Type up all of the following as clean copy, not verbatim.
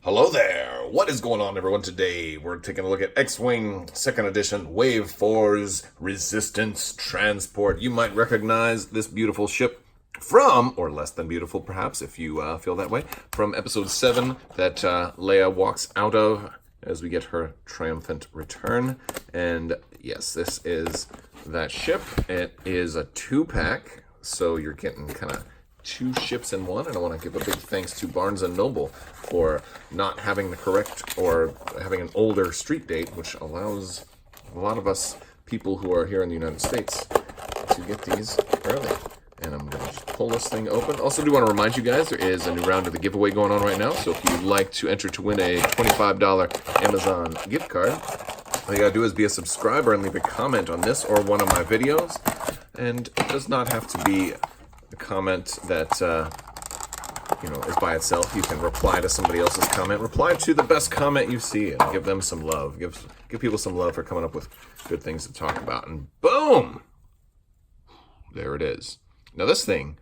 Hello there! What is going on, everyone? Today we're taking a look at X-Wing 2nd Edition Wave 4's Resistance Transport. You might recognize this beautiful ship from, or less than beautiful perhaps, if you feel that way, from Episode 7 that Leia walks out of as we get her triumphant return. And yes, this is that ship. It is a 2-pack, so you're getting kind of 2 ships in one, and I want to give a big thanks to Barnes & Noble for not having the correct or having an older street date, which allows a lot of us people who are here in the United States to get these early. And I'm going to just pull this thing open. Also do want to remind you guys, there is a new round of the giveaway going on right now, so if you'd like to enter to win a $25 Amazon gift card, all you gotta do is be a subscriber and leave a comment on this or one of my videos. And it does not have to be a comment that is by itself. You can reply to somebody else's comment. Reply to the best comment you see and give them some love. Give people some love for coming up with good things to talk about. And boom! There it is. Now this thing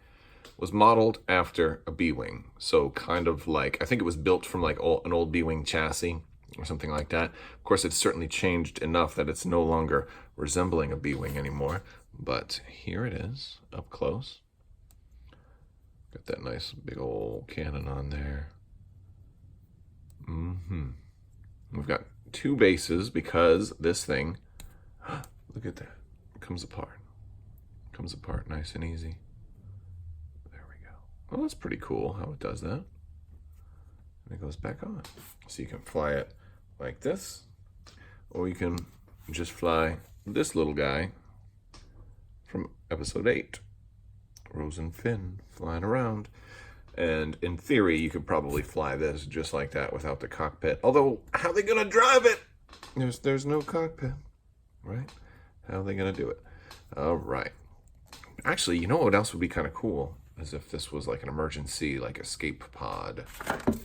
was modeled after a B-Wing. So kind of like, I think it was built from like an old B-Wing chassis or something like that. Of course, it's certainly changed enough that it's no longer resembling a B-Wing anymore. But here it is, up close. Got that nice big old cannon on there. We've got 2 bases because this thing, look at that, it comes apart. Comes apart nice and easy. There we go. Well, that's pretty cool how it does that. And it goes back on. So you can fly it like this, or you can just fly this little guy from Episode 8. Rose and Finn flying around. And in theory, you could probably fly this just like that without the cockpit. Although, how are they going to drive it? There's no cockpit, right? How are they going to do it? All right. Actually, you know what else would be kind of cool? As if this was like an emergency, like escape pod.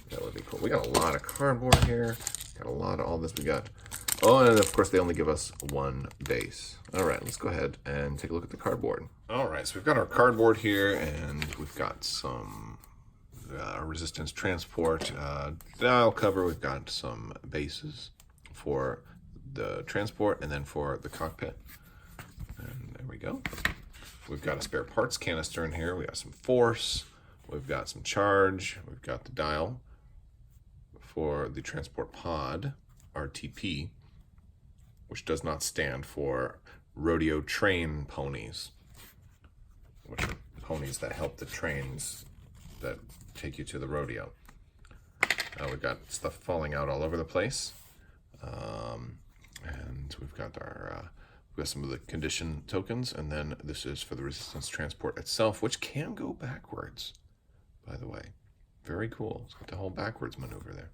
That would be cool. We got a lot of cardboard here. Got a lot of all this. We got... Oh, and of course, they only give us 1 base. All right, let's go ahead and take a look at the cardboard. All right, so we've got our cardboard here, and we've got some resistance transport dial cover. We've got some bases for the transport and then for the cockpit. And there we go. We've got a spare parts canister in here. We got some force. We've got some charge. We've got the dial for the transport pod, RTP, which does not stand for rodeo train ponies, which are ponies that help the trains that take you to the rodeo. We've got stuff falling out all over the place. And we've got some of the condition tokens, and then this is for the resistance transport itself, which can go backwards, by the way. Very cool. It's got the whole backwards maneuver there.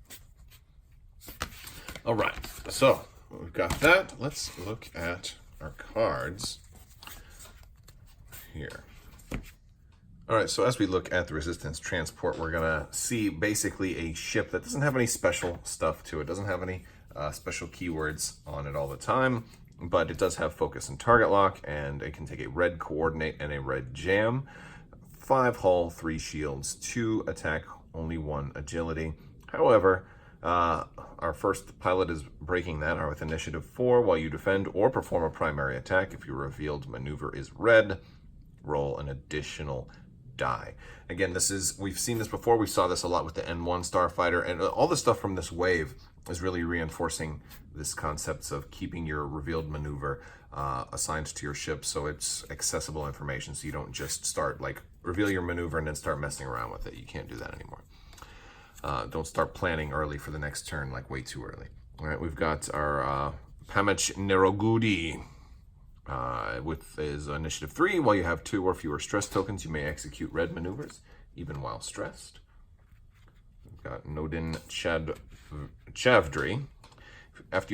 All right, so we've got that. Let's look at our cards here. All right, so as we look at the resistance transport, we're gonna see basically a ship that doesn't have any special stuff to it. Doesn't have any special keywords on it all the time, but it does have focus and target lock, and it can take a red coordinate and a red jam. 5 hull, 3 shields, 2 attack, only 1 agility. However, our first pilot is breaking that with initiative 4 while you defend or perform a primary attack. If your revealed maneuver is red, roll an additional die. Again, we've seen this before. We saw this a lot with the N1 Starfighter, and all the stuff from this wave is really reinforcing this concept of keeping your revealed maneuver assigned to your ship, so it's accessible information, so you don't just start reveal your maneuver and then start messing around with it. You can't do that anymore. Don't start planning early for the next turn, way too early. All right, we've got our Pamech Nerogudi with his initiative 3. While you have 2 or fewer stress tokens, you may execute red maneuvers, even while stressed. We've got Nodin Chavdri. After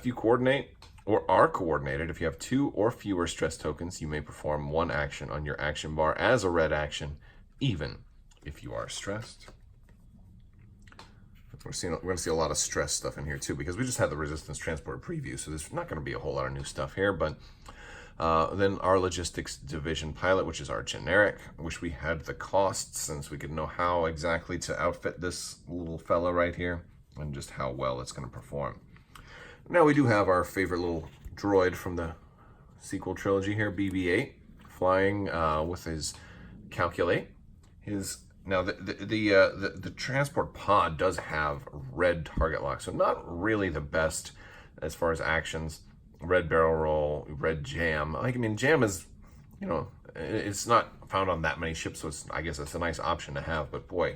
you coordinate or are coordinated, if you have 2 or fewer stress tokens, you may perform 1 action on your action bar as a red action, even if you are stressed. We're going to see a lot of stress stuff in here too, because we just had the resistance transport preview, so there's not going to be a whole lot of new stuff here. But Then our logistics division pilot, which is our generic. I wish we had the costs since we could know how exactly to outfit this little fella right here and just how well it's going to perform. Now we do have our favorite little droid from the sequel trilogy here, BB-8, flying with his calculate. Now the transport pod does have red target lock, so not really the best as far as actions. Red barrel roll, red jam. Like, I mean, jam is, you know, it's not found on that many ships, so I guess it's a nice option to have. But boy,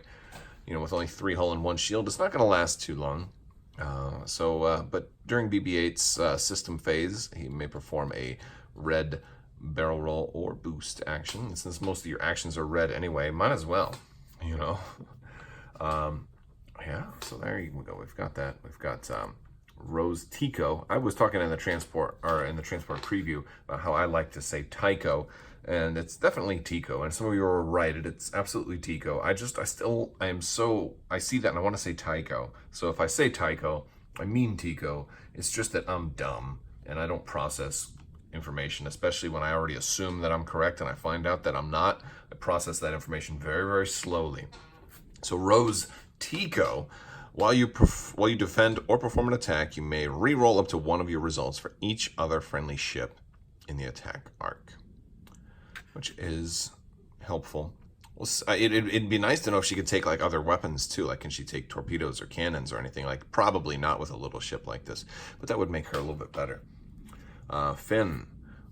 you know, with only 3 hull and 1 shield, it's not going to last too long. But during BB-8's system phase, he may perform a red barrel roll or boost action. And since most of your actions are red anyway, might as well, you know. Yeah, so there you go. We've got that. We've got Rose Tico. I was talking in the transport preview about how I like to say Tycho, and it's definitely Tico. And some of you are right; it's absolutely Tico. I see that and I want to say Tycho. So if I say Tycho, I mean Tico. It's just that I'm dumb and I don't process information, especially when I already assume that I'm correct and I find out that I'm not. I process that information very, very slowly. So Rose Tico. While you defend or perform an attack, you may re-roll up to 1 of your results for each other friendly ship in the attack arc, which is helpful. Well, it'd be nice to know if she could take like other weapons too. Like, can she take torpedoes or cannons or anything? Like, probably not with a little ship like this, but that would make her a little bit better. Finn.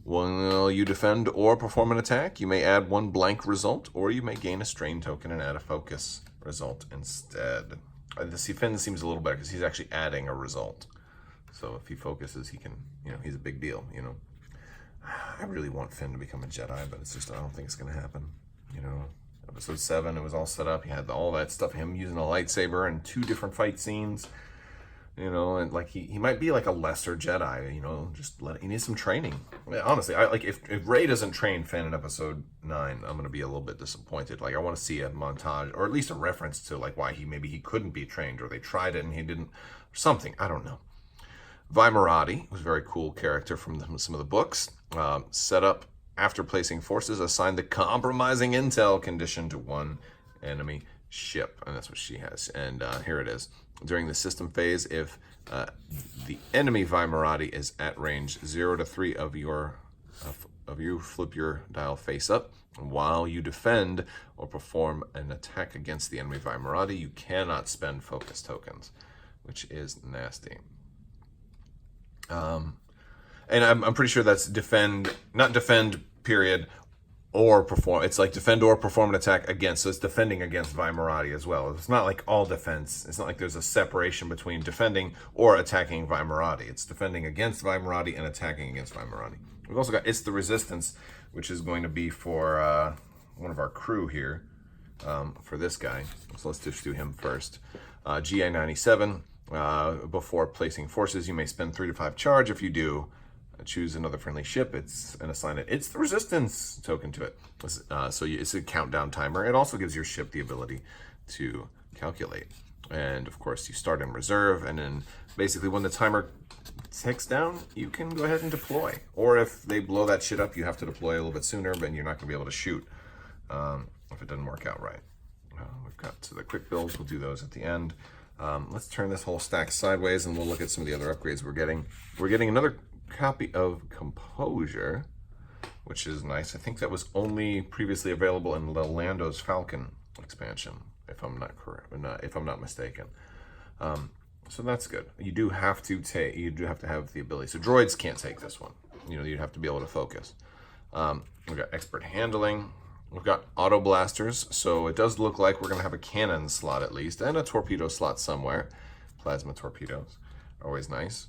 While you defend or perform an attack, you may add 1 blank result, or you may gain a strain token and add a focus result instead. Finn seems a little better because he's actually adding a result. So if he focuses, he can, you know, he's a big deal, you know. I really want Finn to become a Jedi, but it's just, I don't think it's going to happen. You know, episode 7, it was all set up. He had all that stuff, him using a lightsaber and 2 different fight sines. You know, and like he might be like a lesser Jedi, you know, he needs some training. Honestly, if Rey doesn't train Finn in episode 9, I'm gonna be a little bit disappointed. Like, I want to see a montage or at least a reference to like why he couldn't be trained, or they tried it and he didn't, or something. I don't know. Vi Moradi was a very cool character from some of the books. Set up after placing forces, assigned the compromising intel condition to 1 enemy ship, and that's what she has. And here it is. During the system phase, if the enemy Vi Moradi is at range 0 to 3 of you, flip your dial face up. And while you defend or perform an attack against the enemy Vi Moradi, you cannot spend focus tokens, which is nasty. And I'm pretty sure that's not defend period, or perform. It's like defend or perform an attack against. So it's defending against Vi Moradi as well. It's not like all defense. It's not like there's a separation between defending or attacking Vi Moradi. It's defending against Vi Moradi and attacking against Vi Moradi. We've also got It's the Resistance, which is going to be for one of our crew here, for this guy. So let's just do him first. GA97. Before placing forces, you may spend 3 to 5 charge. If you do, choose another friendly ship and assign it It's the Resistance token to it. So it's a countdown timer. It also gives your ship the ability to calculate. And of course, you start in reserve, and then basically when the timer ticks down, you can go ahead and deploy. Or if they blow that shit up, you have to deploy a little bit sooner, but you're not going to be able to shoot if it doesn't work out right. We've got the quick builds. We'll do those at the end. Let's turn this whole stack sideways, and we'll look at some of the other upgrades we're getting. We're getting another copy of Composure, which is nice. I think that was only previously available in Lando's Falcon expansion, if I'm not mistaken. So that's good. You do have to have the ability. So droids can't take this one. You know, you'd have to be able to focus. We've got expert handling. We've got auto blasters. So it does look like we're going to have a cannon slot at least, and a torpedo slot somewhere. Plasma torpedoes, always nice.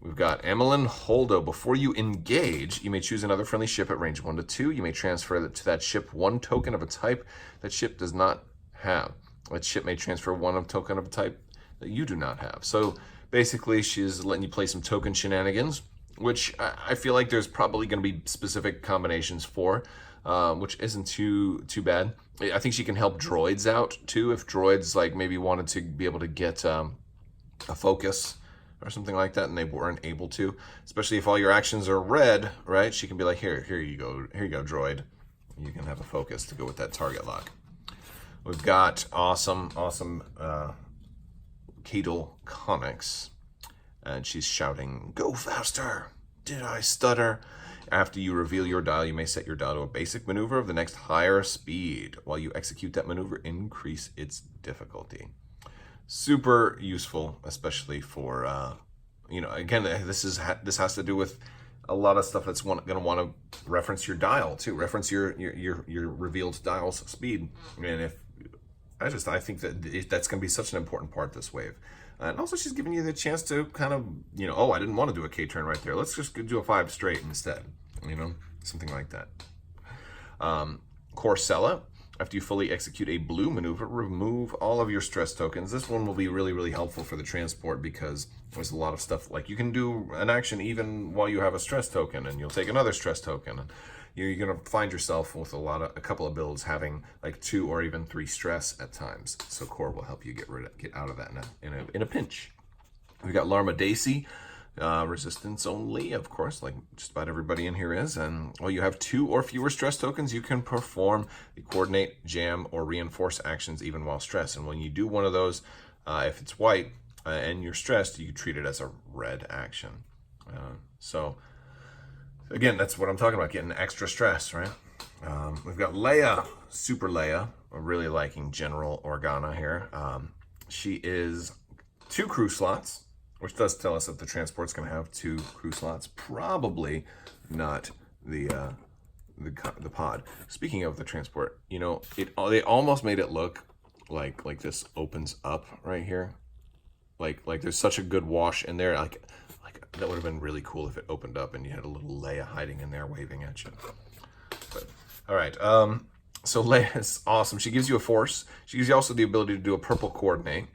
We've got Amelin Holdo. Before you engage, you may choose another friendly ship at range 1 to 2. You may transfer to that ship 1 token of a type that ship does not have. That ship may transfer 1 token of a type that you do not have. So basically, she's letting you play some token shenanigans, which I feel like there's probably going to be specific combinations for, which isn't too bad. I think she can help droids out too, if droids like maybe wanted to be able to get a focus or something like that, and they weren't able to. Especially if all your actions are red, right? She can be like, here you go, droid. You can have a focus to go with that target lock. We've got awesome Cadel Conics, and she's shouting, "Go faster! Did I stutter?" After you reveal your dial, you may set your dial to a basic maneuver of the next higher speed. While you execute that maneuver, increase its difficulty. Super useful, especially for, again, this has to do with a lot of stuff that's going to want to reference your dial too, reference your revealed dial's speed. And I think that's going to be such an important part this wave. And also, she's giving you the chance to kind of, oh, I didn't want to do a K-turn right there. Let's just do a 5 straight instead. Something like that. Corsella, after you fully execute a blue maneuver, remove all of your stress tokens. This one will be really, really helpful for the transport because there's a lot of stuff, like you can do an action even while you have a stress token, and you'll take another stress token. And you're going to find yourself with a couple of builds having like 2 or even 3 stress at times. So Core will help you get out of that in a pinch. We got Larma Daisy, resistance only, of course, like just about everybody in here is. And while you have 2 or fewer stress tokens, you can perform the coordinate, jam, or reinforce actions even while stressed. And when you do one of those, if it's white and you're stressed, you can treat it as a red action. So again, that's what I'm talking about, getting extra stress, right? We've got Leia, Super Leia. I'm really liking General Organa here. She is 2 crew slots, which does tell us that the transport's going to have 2 crew slots. Probably not the pod. Speaking of the transport, they almost made it look like this opens up right here. Like there's such a good wash in there. Like that would have been really cool if it opened up and you had a little Leia hiding in there waving at you. But all right, so Leia is awesome. She gives you a force. She gives you also the ability to do a purple coordinate.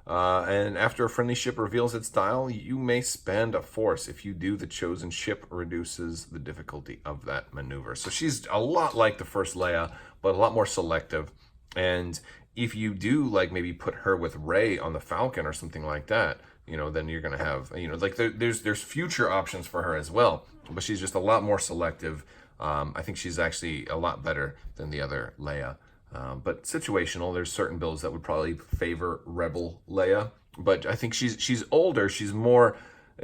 And after a friendly ship reveals its dial, you may spend a force. If you do, the chosen ship reduces the difficulty of that maneuver. So she's a lot like the first Leia, but a lot more selective. And if you do, like, maybe put her with Rey on the Falcon or something like that, then you're going to have, like there's future options for her as well. But she's just a lot more selective. I think she's actually a lot better than the other Leia. But situational, there's certain builds that would probably favor Rebel Leia. But I think she's older. She's more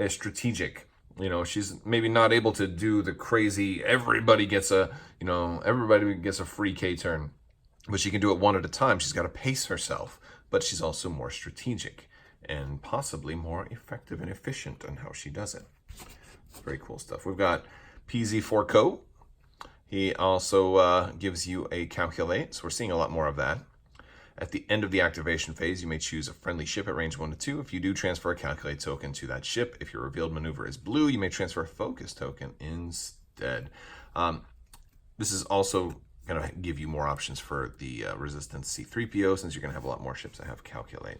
strategic. She's maybe not able to do the crazy, everybody gets a free K-turn. But she can do it one at a time. She's got to pace herself. But she's also more strategic and possibly more effective and efficient in how she does it. Very cool stuff. We've got PZ4Co. He also gives you a calculate, so we're seeing a lot more of that. At the end of the activation phase, you may choose a friendly ship at range 1 to 2. If you do, transfer a calculate token to that ship. If your revealed maneuver is blue, you may transfer a focus token instead. This is also going to give you more options for the Resistance C-3PO, since you're going to have a lot more ships that have calculate.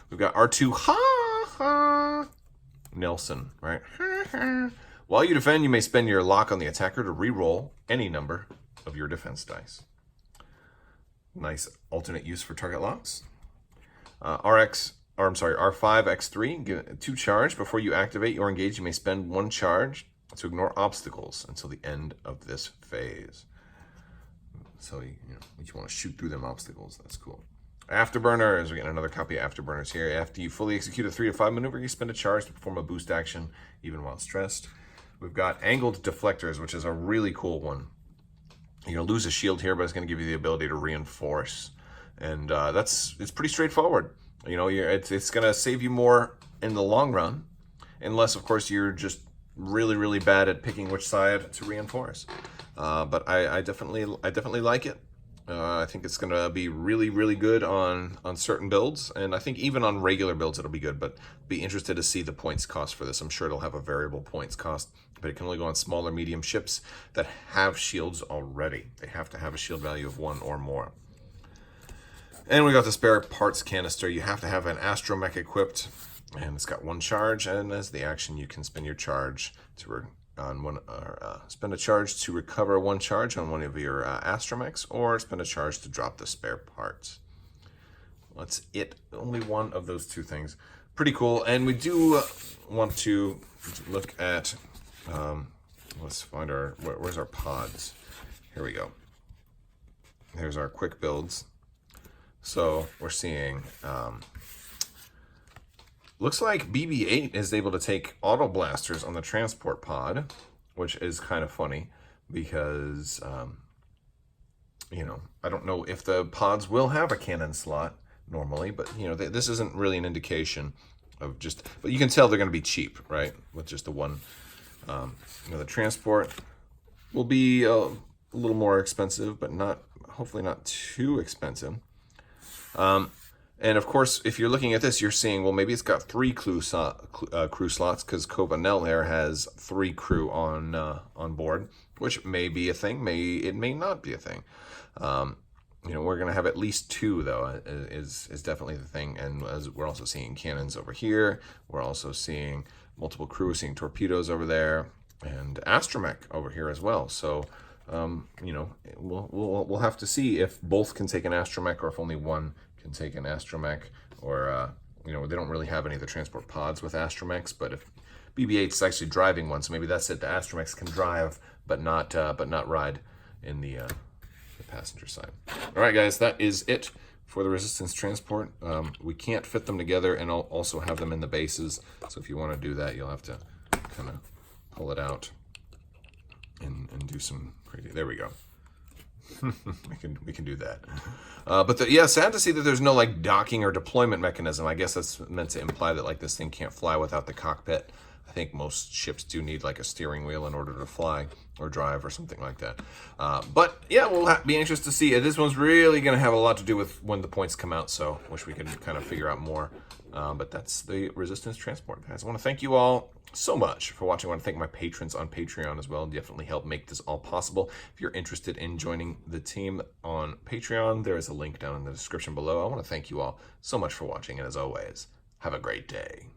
We've got R2 Nelson, right? While you defend, you may spend your lock on the attacker to re-roll any number of your defense dice. Nice alternate use for target locks. R5X3, give 2 charge. Before you activate or engage, you may spend 1 charge to ignore obstacles until the end of this phase. So you want to shoot through them obstacles. That's cool. Afterburners, we're getting another copy of Afterburners here. After you fully execute a 3 to 5 maneuver, you spend a charge to perform a boost action, even while stressed. We've got Angled Deflectors, which is a really cool one. You're going to lose a shield here, but it's going to give you the ability to reinforce. And it's pretty straightforward. It's going to save you more in the long run, unless, of course, you're just really, really bad at picking which side to reinforce. But I definitely like it. I think it's going to be really, really good on certain builds, and I think even on regular builds it'll be good, but be interested to see the points cost for this. I'm sure it'll have a variable points cost, but it can only go on smaller, medium ships that have shields already. They have to have a shield value of 1 or more. And we got the spare parts canister. You have to have an astromech equipped, and it's got 1 charge, and as the action you can spend your charge to spend a charge to recover 1 charge on one of your astromechs, or spend a charge to drop the spare parts. That's it. Only one of those two things. Pretty cool. And we do want to look at, let's find our, where's our pods? Here we go. Here's our quick builds. So we're seeing, looks like BB-8 is able to take auto blasters on the transport pod, which is kind of funny because, you know, I don't know if the pods will have a cannon slot normally, but, you know, this isn't really an indication of just, but you can tell they're going to be cheap, right? With just the one, you know, the transport will be a little more expensive, but not, hopefully not too expensive. And of course, if you're looking at this, you're seeing, well, maybe it's got 3 crew slots because Covanel there has 3 crew on board, which may be a thing. It may not be a thing. You know, we're going to have at least 2 though. Is definitely the thing. And as we're also seeing cannons over here, we're also seeing multiple crew, seeing torpedoes over there, and astromech over here as well. So, you know, we'll have to see if both can take an astromech or if only one can take an astromech, or you know, they don't really have any of the transport pods with astromechs, but if BB-8 is actually driving one, so maybe that's it. The astromechs can drive, but not ride in the passenger side. All right, guys, that is it for the resistance transport. We can't fit them together and I'll also have them in the bases. So if you want to do that, you'll have to kind of pull it out and do some crazy. There we go. we can do that. But yeah, sad to see that there's no like docking or deployment mechanism. I guess that's meant to imply that like this thing can't fly without the cockpit. I think most ships do need like a steering wheel in order to fly or drive or something like that. But yeah, we'll be anxious to see. This one's really going to have a lot to do with when the points come out, so wish we could kind of figure out more. But that's the resistance transport, guys. I want to thank you all so much for watching. I want to thank my patrons on Patreon as well. Definitely help make this all possible. If you're interested in joining the team on Patreon, there is a link down in the description below. I want to thank you all so much for watching, and as always, have a great day.